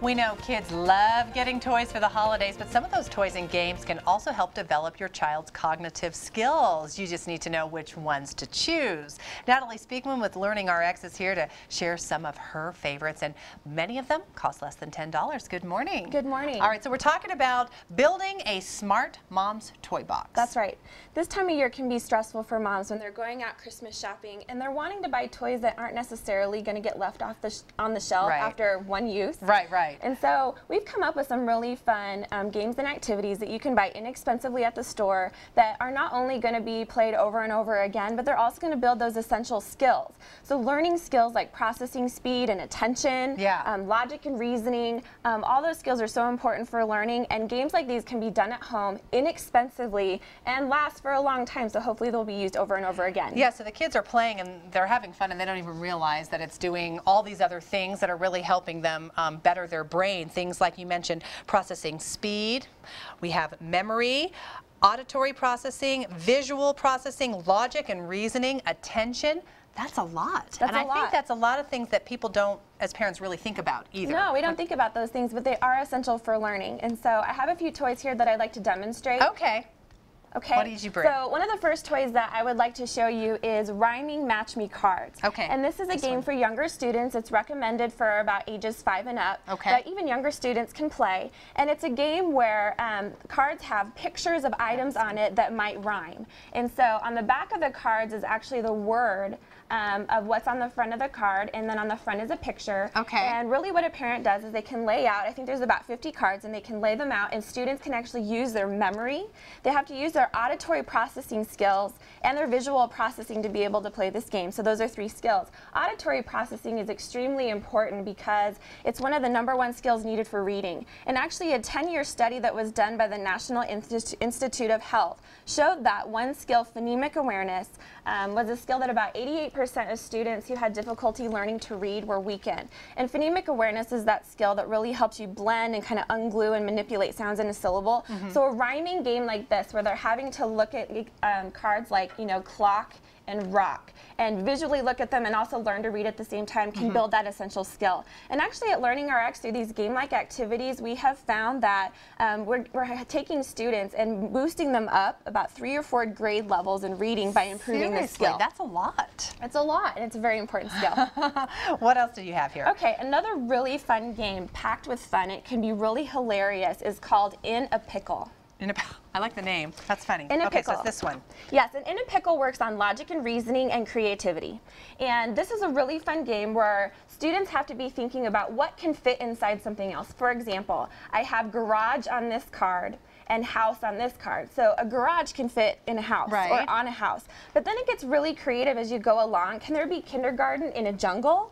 We know kids love getting toys for the holidays, but some of those toys and games can also help develop your child's cognitive skills. You just need to know which ones to choose. Natalie Speakman with LearningRx is here to share some of her favorites, and many of them cost less than $10. Good morning. Good morning. All right, so we're talking about building a smart mom's toy box. That's right. This time of year can be stressful for moms when they're going out Christmas shopping and they're wanting to buy toys that aren't necessarily going to get left off on the shelf after one use. Right. And so we've come up with some really fun games and activities that you can buy inexpensively at the store that are not only going to be played over and over again, but they're also going to build those essential skills. So learning skills like processing speed and attention, logic and reasoning, all those skills are so important for learning, and games like these can be done at home inexpensively and last for a long time, so hopefully they'll be used over and over again. Yeah, so the kids are playing and they're having fun and they don't even realize that it's doing all these other things that are really helping them better their brain. Things like you mentioned, processing speed, we have memory, auditory processing, visual processing, logic and reasoning, attention. That's a lot. I think that's a lot of things that people don't, as parents, really think about either. No, we don't think about those things, but they are essential for learning. And so I have a few toys here that I'd like to demonstrate. Okay. What did you bring? So one of the first toys that I would like to show you is Rhyming Match Me Cards. Okay. And this is a game for younger students. It's recommended for about ages 5 and up. Okay. But even younger students can play. And it's a game where cards have pictures of items on it that might rhyme. And so on the back of the cards is actually the word of what's on the front of the card, and then on the front is a picture. Okay. And really what a parent does is they can lay out, I think there's about 50 cards, and they can lay them out, and students can actually use their memory. They have to use their auditory processing skills and their visual processing to be able to play this game. So those are 3 skills. Auditory processing is extremely important because it's one of the #1 skills needed for reading. And actually a 10-year study that was done by the National Institute of Health showed that one skill, phonemic awareness, was a skill that about 88% of students who had difficulty learning to read were weak in. And phonemic awareness is that skill that really helps you blend and kind of unglue and manipulate sounds in a syllable. So a rhyming game like this, where they're having to look at cards like, you know, clock and rock, and visually look at them and also learn to read at the same time, can build that essential skill. And actually at LearningRx, through these game-like activities, we have found that we're taking students and boosting them up about 3 or 4 grade levels in reading by improving this skill. That's a lot. It's a lot, and it's a very important skill. What else do you have here? Okay, another really fun game, packed with fun, it can be really hilarious, is called In a Pickle. I like the name. That's funny. In a Pickle. So it's this one. Yes, and In a Pickle works on logic and reasoning and creativity. And this is a really fun game where students have to be thinking about what can fit inside something else. For example, I have garage on this card and house on this card. So a garage can fit in a house or on a house. But then it gets really creative as you go along. Can there be kindergarten in a jungle?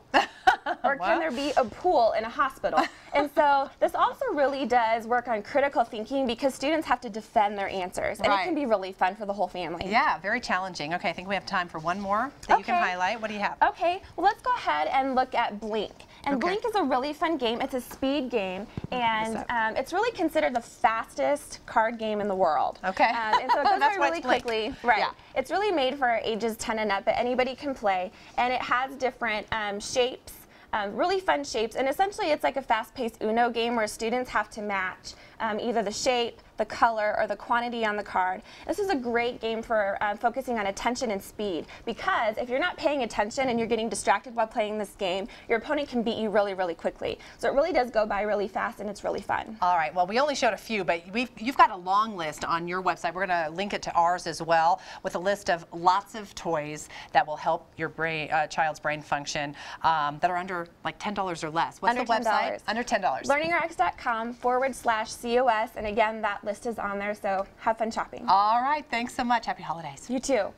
Or can there be a pool in a hospital? And so this also really does work on critical thinking because students have to defend their answers. And it can be really fun for the whole family. Yeah, very challenging. Okay, I think we have time for one more that you can highlight. What do you have? Okay, well, let's go ahead and look at Blink. And Blink is a really fun game. It's a speed game, and it's really considered the fastest card game in the world. Okay. And so it goes by really quickly. Right. Yeah. It's really made for ages 10 and up, but anybody can play. And it has different shapes, really fun shapes. And essentially it's like a fast-paced Uno game where students have to match either the shape, the color, or the quantity on the card. This is a great game for focusing on attention and speed, because if you're not paying attention and you're getting distracted while playing this game, your opponent can beat you really, really quickly. So it really does go by really fast, and it's really fun. All right, well, we only showed a few, but you've got a long list on your website. We're going to link it to ours as well, with a list of lots of toys that will help your child's brain function that are under like $10 or less. What's the website? Under $10. LearningRx.com/COS, and again, that list is on there, so have fun shopping. All right, thanks so much. Happy holidays. You too.